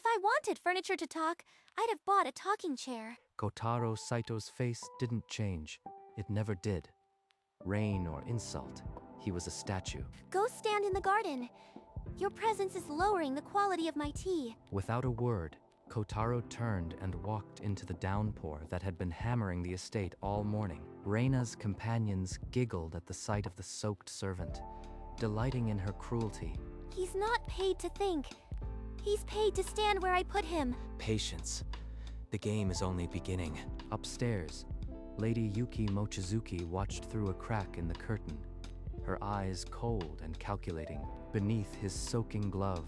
I wanted furniture to talk, I'd have bought a talking chair. Kotaro Saito's face didn't change. It never did. Rain or insult, he was a statue. Go stand in the garden. Your presence is lowering the quality of my tea. Without a word, Kotaro turned and walked into the downpour that had been hammering the estate all morning. Reina's companions giggled at the sight of the soaked servant, delighting in her cruelty. He's not paid to think. He's paid to stand where I put him. Patience. The game is only beginning. Upstairs, Lady Yuki Mochizuki watched through a crack in the curtain, her eyes cold and calculating. Beneath his soaking glove,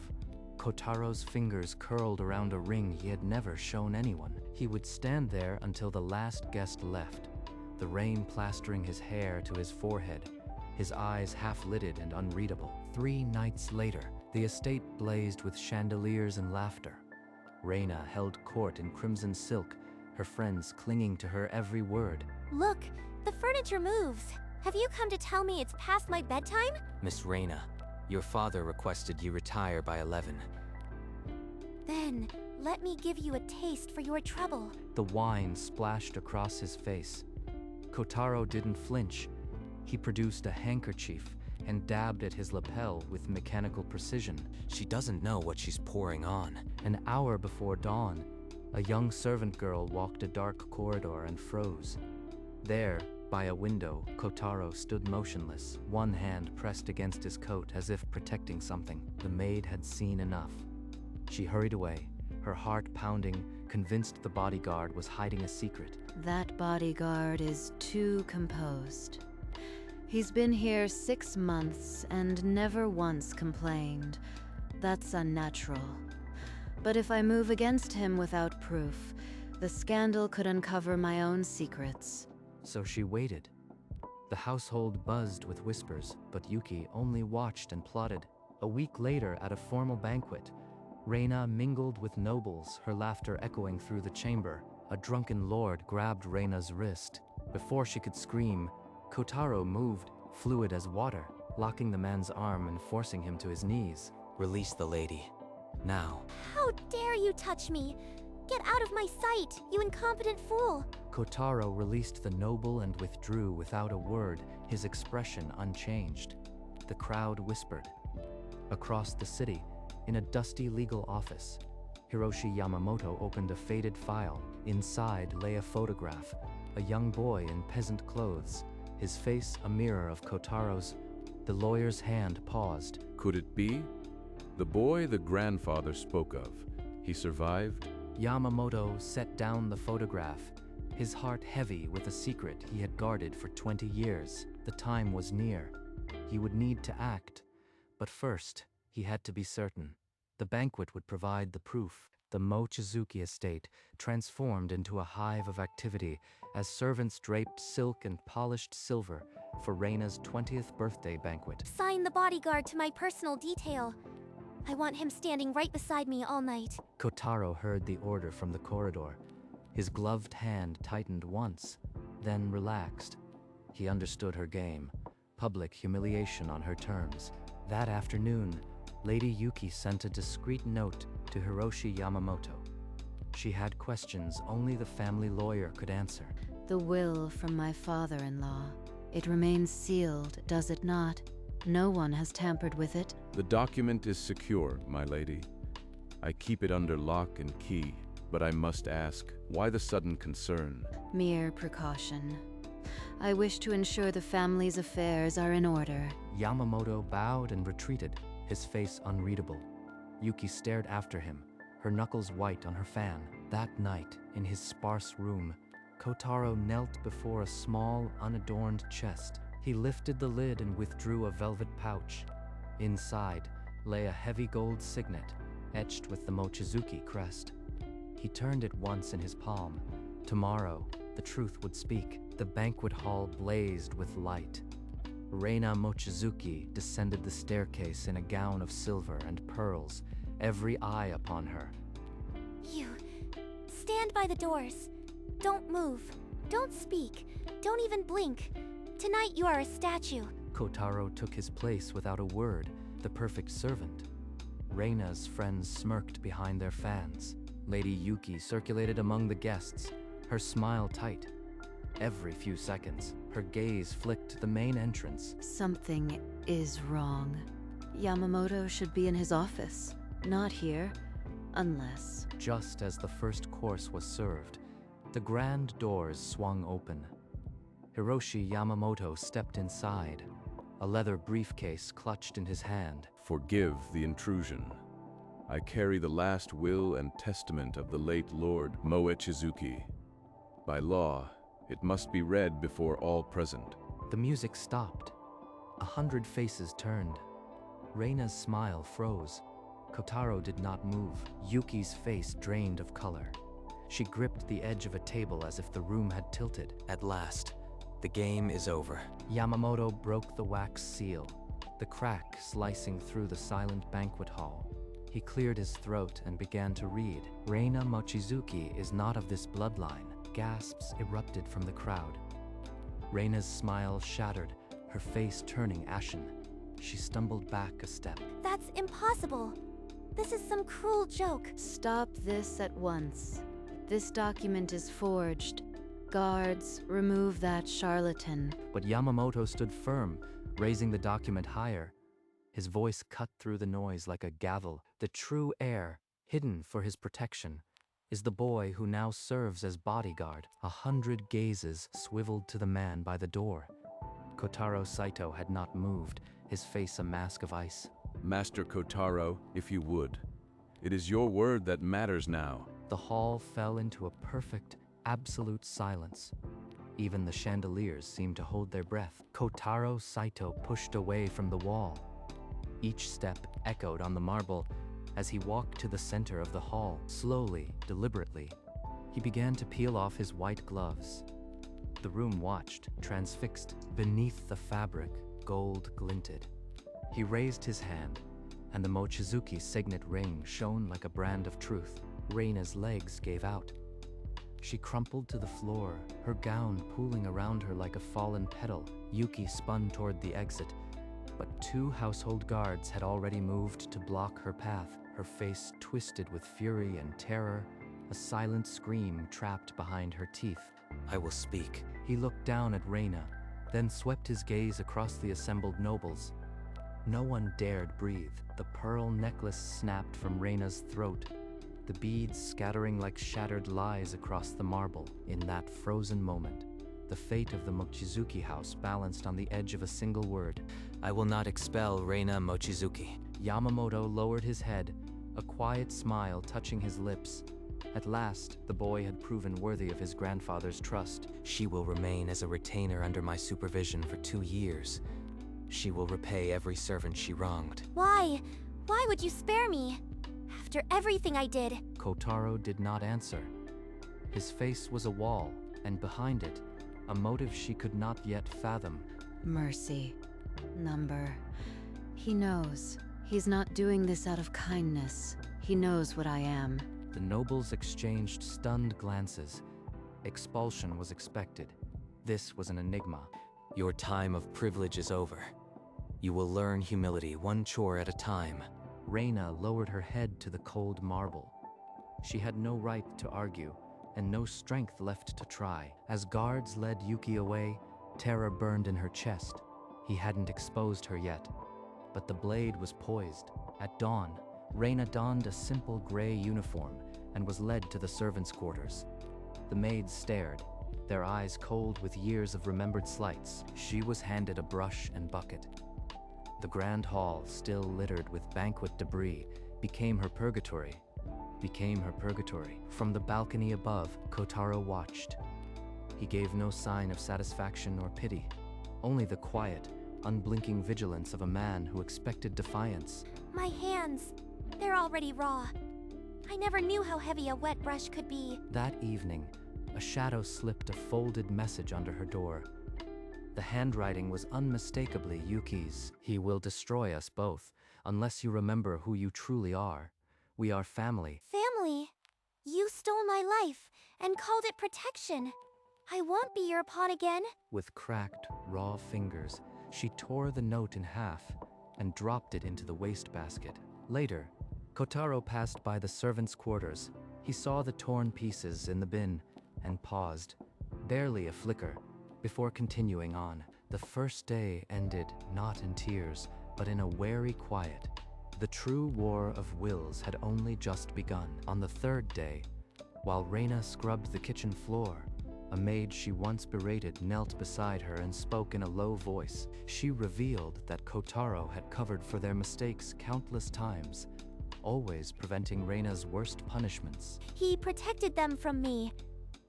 Kotaro's fingers curled around a ring he had never shown anyone. He would stand there until the last guest left, the rain plastering his hair to his forehead, his eyes half-lidded and unreadable. 3 nights later, the estate blazed with chandeliers and laughter. Reina held court in crimson silk, her friends clinging to her every word. Look, the furniture moves. Have you come to tell me it's past my bedtime? Miss Reina, your father requested you retire by 11. Then, let me give you a taste for your trouble. The wine splashed across his face. Kotaro didn't flinch. He produced a handkerchief and dabbed at his lapel with mechanical precision. She doesn't know what she's pouring on. An hour before dawn, a young servant girl walked a dark corridor and froze. There, by a window, Kotaro stood motionless, one hand pressed against his coat as if protecting something. The maid had seen enough. She hurried away, her heart pounding, convinced the bodyguard was hiding a secret. That bodyguard is too composed. He's been here 6 months and never once complained. That's unnatural. But if I move against him without proof, the scandal could uncover my own secrets. So she waited. The household buzzed with whispers, but Yuki only watched and plotted. A week later, at a formal banquet, Reina mingled with nobles, her laughter echoing through the chamber. A drunken lord grabbed Reina's wrist. Before she could scream, Kotaro moved, fluid as water, locking the man's arm and forcing him to his knees. Release the lady. Now. How dare you touch me? Get out of my sight, you incompetent fool! Kotaro released the noble and withdrew without a word, his expression unchanged. The crowd whispered. Across the city, in a dusty legal office, Hiroshi Yamamoto opened a faded file. Inside lay a photograph, a young boy in peasant clothes, his face a mirror of Kotaro's. The lawyer's hand paused. Could it be? The boy the grandfather spoke of. He survived? Yamamoto set down the photograph, his heart heavy with a secret he had guarded for 20 years. The time was near. He would need to act. But first, he had to be certain. The banquet would provide the proof. The Mochizuki estate transformed into a hive of activity as servants draped silk and polished silver for Reina's 20th birthday banquet. Sign the bodyguard to my personal detail. I want him standing right beside me all night. Kotaro heard the order from the corridor. His gloved hand tightened once, then relaxed. He understood her game. Public humiliation on her terms. That afternoon, Lady Yuki sent a discreet note to Hiroshi Yamamoto. She had questions only the family lawyer could answer. The will from my father-in-law. It remains sealed, does it not? No one has tampered with it. The document is secure, my lady. I keep it under lock and key, but I must ask, why the sudden concern? Mere precaution. I wish to ensure the family's affairs are in order. Yamamoto bowed and retreated, his face unreadable. Yuki stared after him, her knuckles white on her fan. That night, in his sparse room, Kotaro knelt before a small, unadorned chest. He lifted the lid and withdrew a velvet pouch. Inside lay a heavy gold signet, etched with the Mochizuki crest. He turned it once in his palm. Tomorrow, the truth would speak. The banquet hall blazed with light. Reina Mochizuki descended the staircase in a gown of silver and pearls, every eye upon her. You, stand by the doors. Don't move. Don't speak. Don't even blink. Tonight you are a statue. Kotaro took his place without a word, the perfect servant. Reina's friends smirked behind their fans. Lady Yuki circulated among the guests, her smile tight. Every few seconds, her gaze flicked to the main entrance. Something is wrong. Yamamoto should be in his office, not here, unless... Just as the first course was served, the grand doors swung open. Hiroshi Yamamoto stepped inside, a leather briefcase clutched in his hand. Forgive the intrusion. I carry the last will and testament of the late Lord Moechizuki. By law, it must be read before all present. The music stopped. 100 faces turned. Reina's smile froze. Kotaro did not move. Yuki's face drained of color. She gripped the edge of a table as if the room had tilted. At last, the game is over. Yamamoto broke the wax seal, the crack slicing through the silent banquet hall. He cleared his throat and began to read. Reina Mochizuki is not of this bloodline. Gasps erupted from the crowd. Reina's smile shattered, her face turning ashen. She stumbled back a step. That's impossible. This is some cruel joke. Stop this at once. This document is forged. Guards, remove that charlatan. But Yamamoto stood firm, raising the document higher. His voice cut through the noise like a gavel. The true heir, hidden for his protection, is the boy who now serves as bodyguard. 100 gazes swiveled to the man by the door. Kotaro Saito had not moved, his face a mask of ice. Master Kotaro, if you would. It is your word that matters now. The hall fell into a perfect, absolute silence. Even the chandeliers seemed to hold their breath. Kotaro Saito pushed away from the wall. Each step echoed on the marble as he walked to the center of the hall. Slowly, deliberately, he began to peel off his white gloves. The room watched, transfixed. Beneath the fabric, gold glinted. He raised his hand, and the Mochizuki signet ring shone like a brand of truth. Reina's legs gave out. She crumpled to the floor, her gown pooling around her like a fallen petal. Yuki spun toward the exit, but 2 household guards had already moved to block her path. Her face twisted with fury and terror, a silent scream trapped behind her teeth. I will speak. He looked down at Reina, then swept his gaze across the assembled nobles. No one dared breathe. The pearl necklace snapped from Reina's throat, the beads scattering like shattered lies across the marble. In that frozen moment, the fate of the Mochizuki house balanced on the edge of a single word. I will not expel Reina Mochizuki. Yamamoto lowered his head, a quiet smile touching his lips. At last, the boy had proven worthy of his grandfather's trust. She will remain as a retainer under my supervision for 2 years. She will repay every servant she wronged. Why? Why would you spare me? After everything I did. Kotaro did not answer. His face was a wall, and behind it, a motive she could not yet fathom. Mercy. Number. He knows. He's not doing this out of kindness. He knows what I am. The nobles exchanged stunned glances. Expulsion was expected. This was an enigma. Your time of privilege is over. You will learn humility, one chore at a time. Reina lowered her head to the cold marble. She had no right to argue, and no strength left to try. As guards led Yuki away, terror burned in her chest. He hadn't exposed her yet, but the blade was poised. At dawn, Reina donned a simple gray uniform and was led to the servants' quarters. The maids stared, their eyes cold with years of remembered slights. She was handed a brush and bucket. The grand hall, still littered with banquet debris, became her purgatory. From the balcony above, Kotaro watched. He gave no sign of satisfaction or pity, only the quiet, unblinking vigilance of a man who expected defiance. My hands, they're already raw. I never knew how heavy a wet brush could be. That evening, a shadow slipped a folded message under her door. The handwriting was unmistakably Yuki's. He will destroy us both, unless you remember who you truly are. We are family. Family? You stole my life and called it protection. I won't be your pawn again. With cracked, raw fingers, she tore the note in half and dropped it into the wastebasket. Later, Kotaro passed by the servants' quarters. He saw the torn pieces in the bin and paused, barely a flicker, before continuing on. The first day ended not in tears, but in a wary quiet. The true war of wills had only just begun. On the third day, while Reina scrubbed the kitchen floor, a maid she once berated knelt beside her and spoke in a low voice. She revealed that Kotaro had covered for their mistakes countless times, always preventing Reina's worst punishments. He protected them from me.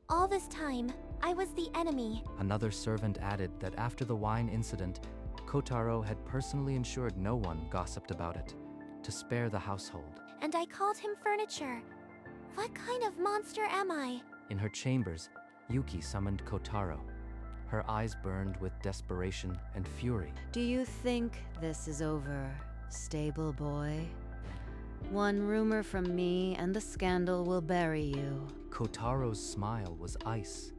All this time, I was the enemy. Another servant added that after the wine incident, Kotaro had personally ensured no one gossiped about it, to spare the household. And I called him furniture. What kind of monster am I? In her chambers, Yuki summoned Kotaro. Her eyes burned with desperation and fury. Do you think this is over, stable boy? One rumor from me and the scandal will bury you. Kotaro's smile was ice.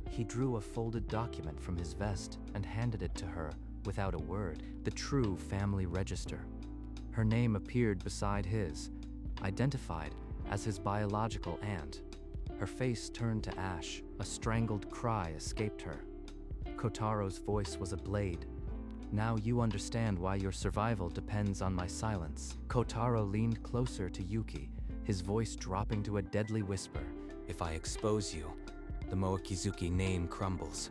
He drew a folded document from his vest and handed it to her without a word. The true family register. Her name appeared beside his, identified as his biological aunt. Her face turned to ash. A strangled cry escaped her. Kotaro's voice was a blade. Now you understand why your survival depends on my silence. Kotaro leaned closer to Yuki, his voice dropping to a deadly whisper. If I expose you, the Moekizuki name crumbles.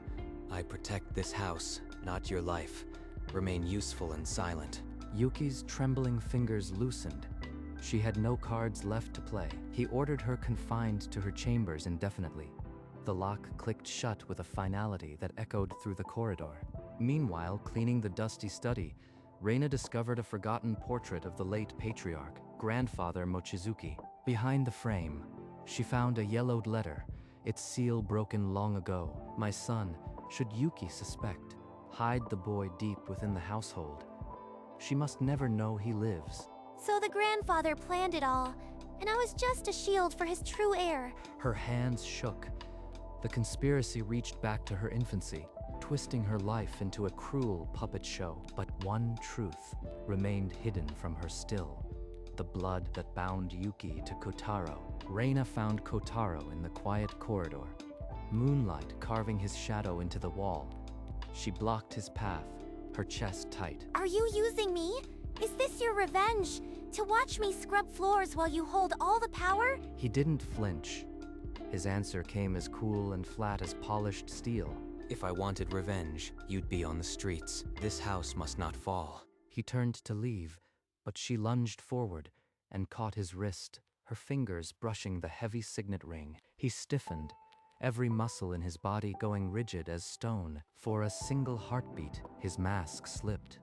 I protect this house, not your life. Remain useful and silent. Yuki's trembling fingers loosened. She had no cards left to play. He ordered her confined to her chambers indefinitely. The lock clicked shut with a finality that echoed through the corridor. Meanwhile, cleaning the dusty study, Reina discovered a forgotten portrait of the late patriarch, grandfather Mochizuki. Behind the frame, she found a yellowed letter, its seal broken long ago. My son, should Yuki suspect, hide the boy deep within the household. She must never know he lives. So the grandfather planned it all, and I was just a shield for his true heir. Her hands shook. The conspiracy reached back to her infancy, twisting her life into a cruel puppet show. But one truth remained hidden from her still: the blood that bound Yuki to Kotaro. Reina found Kotaro in the quiet corridor, moonlight carving his shadow into the wall. She blocked his path, her chest tight. Are you using me? Is this your revenge? To watch me scrub floors while you hold all the power? He didn't flinch. His answer came as cool and flat as polished steel. If I wanted revenge, you'd be on the streets. This house must not fall. He turned to leave, but she lunged forward and caught his wrist, her fingers brushing the heavy signet ring. He stiffened, every muscle in his body going rigid as stone. For a single heartbeat, his mask slipped.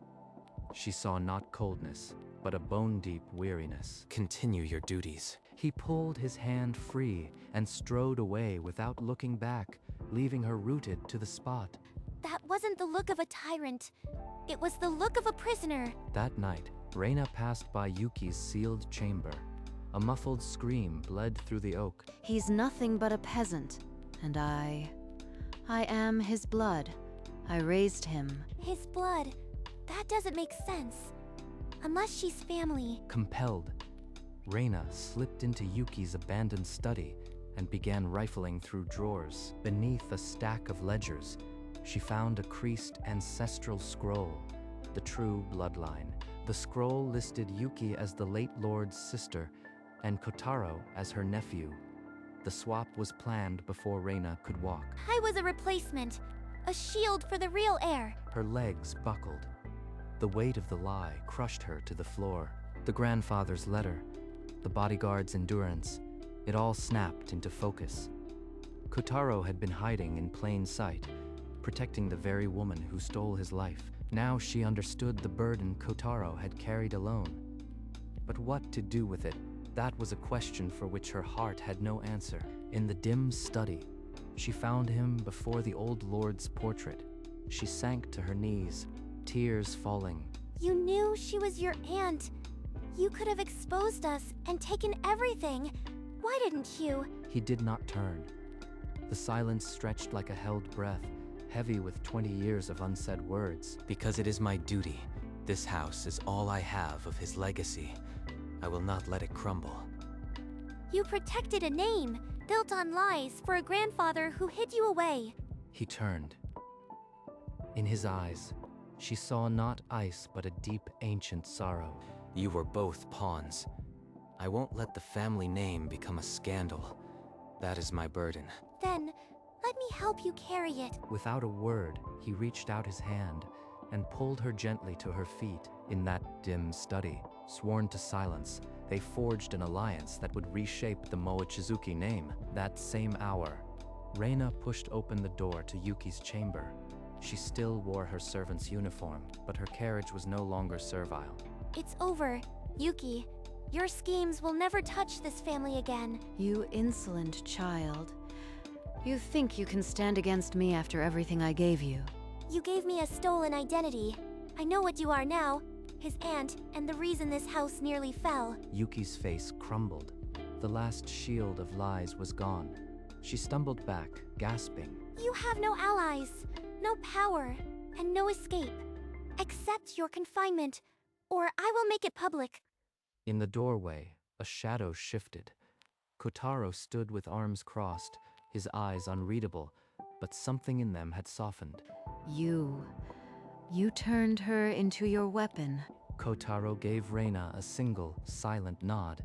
She saw not coldness, but a bone-deep weariness. Continue your duties. He pulled his hand free and strode away without looking back, leaving her rooted to the spot. That wasn't the look of a tyrant. It was the look of a prisoner. That night, Reina passed by Yuki's sealed chamber. A muffled scream bled through the oak. He's nothing but a peasant, and I am his blood. I raised him. His blood. That doesn't make sense. Unless she's family. Compelled, Reina slipped into Yuki's abandoned study and began rifling through drawers. Beneath a stack of ledgers, she found a creased ancestral scroll, the true bloodline. The scroll listed Yuki as the late lord's sister and Kotaro as her nephew. The swap was planned before Reina could walk. I was a replacement. A shield for the real heir. Her legs buckled. The weight of the lie crushed her to the floor. The grandfather's letter, the bodyguard's endurance, it all snapped into focus. Kotaro had been hiding in plain sight, protecting the very woman who stole his life. Now she understood the burden Kotaro had carried alone. But what to do with it? That was a question for which her heart had no answer. In the dim study, she found him before the old lord's portrait. She sank to her knees, tears falling. You knew she was your aunt. You could have exposed us and taken everything. Why didn't you? He did not turn. The silence stretched like a held breath, heavy with 20 years of unsaid words. Because it is my duty. This house is all I have of his legacy. I will not let it crumble. You protected a name, built on lies, for a grandfather who hid you away. He turned. In his eyes, she saw not ice but a deep, ancient sorrow. You were both pawns. I won't let the family name become a scandal. That is my burden. Then, let me help you carry it. Without a word, he reached out his hand and pulled her gently to her feet. In that dim study, sworn to silence, they forged an alliance that would reshape the Mochizuki name. That same hour, Reina pushed open the door to Yuki's chamber. She still wore her servant's uniform, but her carriage was no longer servile. It's over, Yuki. Your schemes will never touch this family again. You insolent child. You think you can stand against me after everything I gave you? You gave me a stolen identity. I know what you are now, his aunt, and the reason this house nearly fell. Yuki's face crumbled. The last shield of lies was gone. She stumbled back, gasping. You have no allies, no power, and no escape. Accept your confinement, or I will make it public. In the doorway, a shadow shifted. Kotaro stood with arms crossed, his eyes unreadable, but something in them had softened. You turned her into your weapon. Kotaro gave Reina a single, silent nod,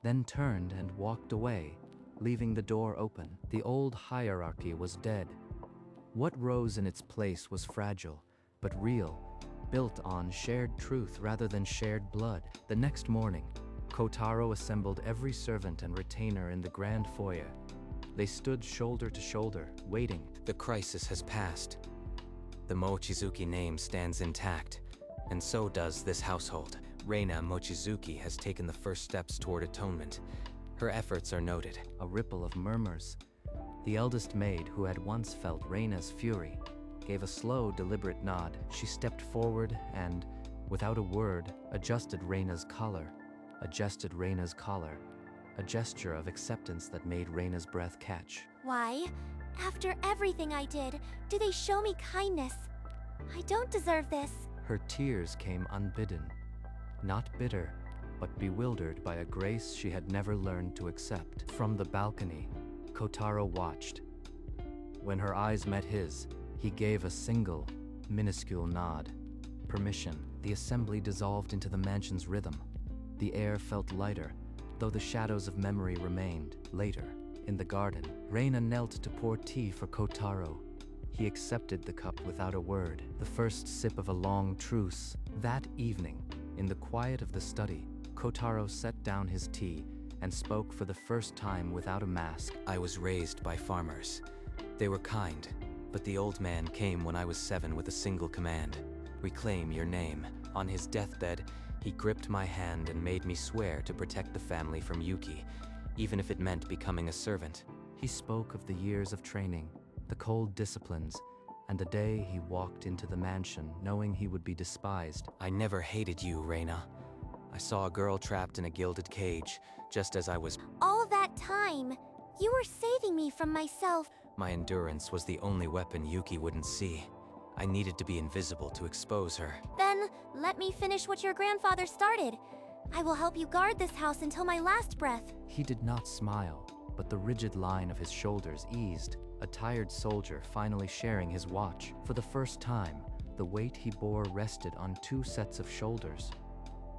then turned and walked away, leaving the door open. The old hierarchy was dead. What rose in its place was fragile, but real, built on shared truth rather than shared blood. The next morning, Kotaro assembled every servant and retainer in the grand foyer. They stood shoulder to shoulder, waiting. The crisis has passed. The Mochizuki name stands intact, and so does this household. Reina Mochizuki has taken the first steps toward atonement. Her efforts are noted. A ripple of murmurs. The eldest maid, who had once felt Reina's fury, gave a slow, deliberate nod. She stepped forward and, without a word, adjusted Reina's collar. Adjusted Reina's collar. A gesture of acceptance that made Reina's breath catch. Why? After everything I did, do they show me kindness? I don't deserve this. Her tears came unbidden. Not bitter, but bewildered by a grace she had never learned to accept. From the balcony, Kotaro watched. When her eyes met his, he gave a single, minuscule nod. Permission. The assembly dissolved into the mansion's rhythm. The air felt lighter, though the shadows of memory remained. Later, in the garden, Reina knelt to pour tea for Kotaro. He accepted the cup without a word, the first sip of a long truce. That evening, in the quiet of the study, Kotaro set down his tea and spoke for the first time without a mask. I was raised by farmers. They were kind, but the old man came when I was 7 with a single command: reclaim your name. On his deathbed, he gripped my hand and made me swear to protect the family from Yuki, even if it meant becoming a servant. He spoke of the years of training, the cold disciplines, and the day he walked into the mansion knowing he would be despised. I never hated you, Reina. I saw a girl trapped in a gilded cage, just as I was. All that time, you were saving me from myself. My endurance was the only weapon Yuki wouldn't see. I needed to be invisible to expose her. Then, let me finish what your grandfather started. I will help you guard this house until my last breath. He did not smile, but the rigid line of his shoulders eased, a tired soldier finally sharing his watch. For the first time, the weight he bore rested on 2 sets of shoulders.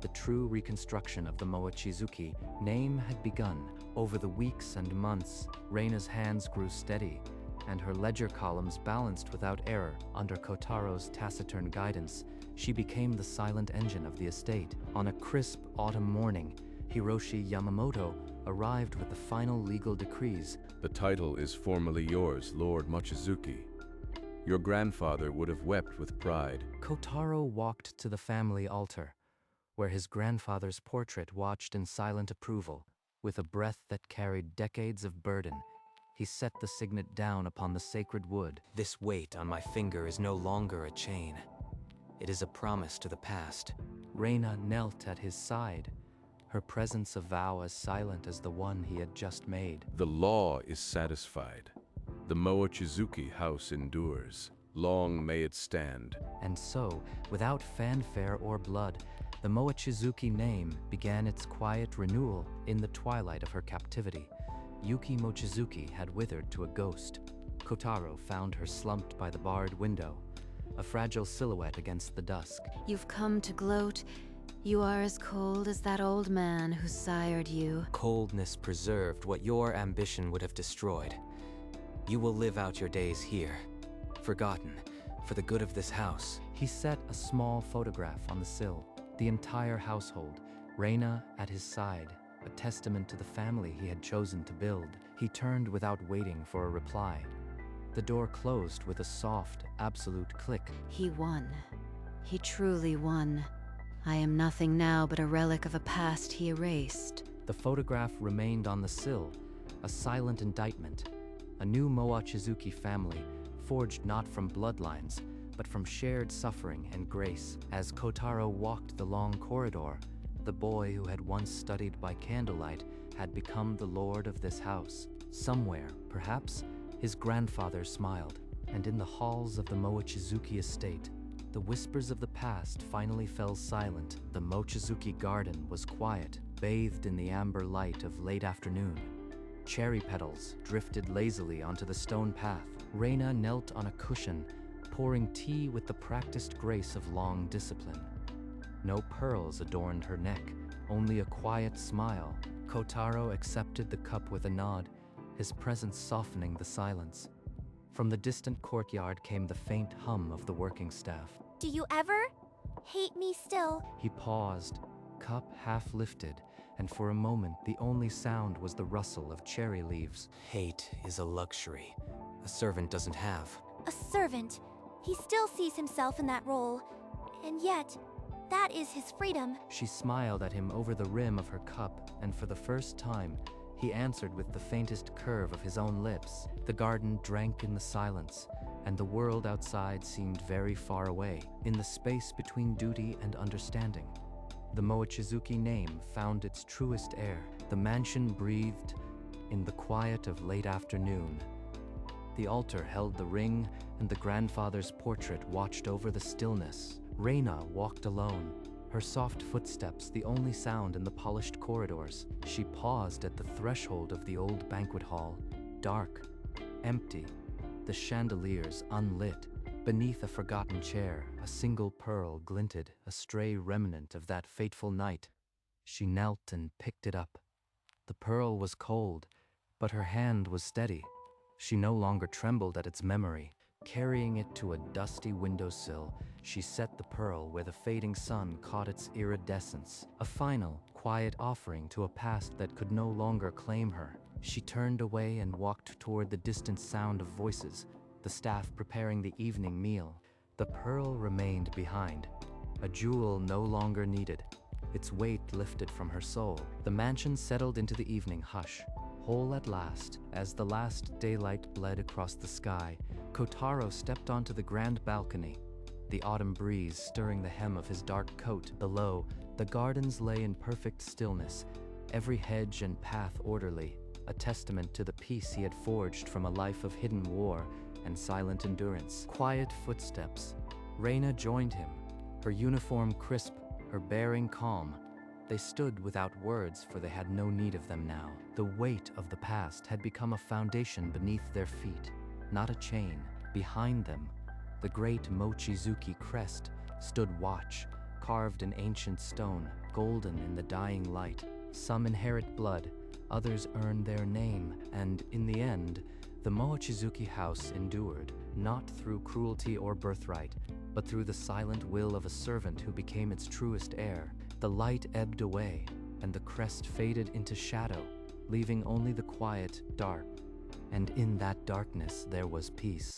The true reconstruction of the Mochizuki name had begun. Over the weeks and months, Reina's hands grew steady, and her ledger columns balanced without error. Under Kotaro's taciturn guidance, she became the silent engine of the estate. On a crisp autumn morning, Hiroshi Yamamoto arrived with the final legal decrees. The title is formally yours, Lord Mochizuki. Your grandfather would have wept with pride. Kotaro walked to the family altar, where his grandfather's portrait watched in silent approval. With a breath that carried decades of burden, he set the signet down upon the sacred wood. This weight on my finger is no longer a chain. It is a promise to the past. Reina knelt at his side, her presence a vow as silent as the one he had just made. The law is satisfied. The Mochizuki house endures. Long may it stand. And so, without fanfare or blood, The Mochizuki name began its quiet renewal in the twilight of her captivity. Yuki Mochizuki had withered to a ghost. Kotaro found her slumped by the barred window, a fragile silhouette against the dusk. You've come to gloat. You are as cold as that old man who sired you. Coldness preserved what your ambition would have destroyed. You will live out your days here, forgotten, for the good of this house. He set a small photograph on the sill. The entire household, Reina at his side, a testament to the family he had chosen to build. He turned without waiting for a reply. The door closed with a soft, absolute click. He won. He truly won. I am nothing now but a relic of a past he erased. The photograph remained on the sill, a silent indictment. A new Mochizuki family, forged not from bloodlines, but from shared suffering and grace. As Kotaro walked the long corridor, the boy who had once studied by candlelight had become the lord of this house. Somewhere, perhaps, his grandfather smiled, and in the halls of the Mochizuki estate, the whispers of the past finally fell silent. The Mochizuki garden was quiet, bathed in the amber light of late afternoon. Cherry petals drifted lazily onto the stone path. Reina knelt on a cushion, pouring tea with the practiced grace of long discipline. No pearls adorned her neck, only a quiet smile. Kotaro accepted the cup with a nod, his presence softening the silence. From the distant courtyard came the faint hum of the working staff. Do you ever hate me still? He paused, cup half lifted, and for a moment the only sound was the rustle of cherry leaves. Hate is a luxury a servant doesn't have. A servant. He still sees himself in that role. And yet, that is his freedom. She smiled at him over the rim of her cup, and for the first time, he answered with the faintest curve of his own lips. The garden drank in the silence, and the world outside seemed very far away, in the space between duty and understanding. The Mochizuki name found its truest air. The mansion breathed in the quiet of late afternoon. The altar held the ring, and the grandfather's portrait watched over the stillness. Reina walked alone, her soft footsteps the only sound in the polished corridors. She paused at the threshold of the old banquet hall, dark, empty, the chandeliers unlit. Beneath a forgotten chair, a single pearl glinted, a stray remnant of that fateful night. She knelt and picked it up. The pearl was cold, but her hand was steady. She no longer trembled at its memory. Carrying it to a dusty windowsill, she set the pearl where the fading sun caught its iridescence, a final, quiet offering to a past that could no longer claim her. She turned away and walked toward the distant sound of voices, the staff preparing the evening meal. The pearl remained behind, a jewel no longer needed, its weight lifted from her soul. The mansion settled into the evening hush. Whole at last, as the last daylight bled across the sky, Kotaro stepped onto the grand balcony, the autumn breeze stirring the hem of his dark coat. Below, the gardens lay in perfect stillness, every hedge and path orderly, a testament to the peace he had forged from a life of hidden war and silent endurance. Quiet footsteps. Reina joined him, her uniform crisp, her bearing calm. They stood without words, for they had no need of them now. The weight of the past had become a foundation beneath their feet, not a chain. Behind them, the great Mochizuki crest stood watch, carved in ancient stone, golden in the dying light. Some inherit blood, others earn their name, and in the end, the Mochizuki house endured, not through cruelty or birthright, but through the silent will of a servant who became its truest heir. The light ebbed away, and the crest faded into shadow, leaving only the quiet, dark, and in that darkness there was peace.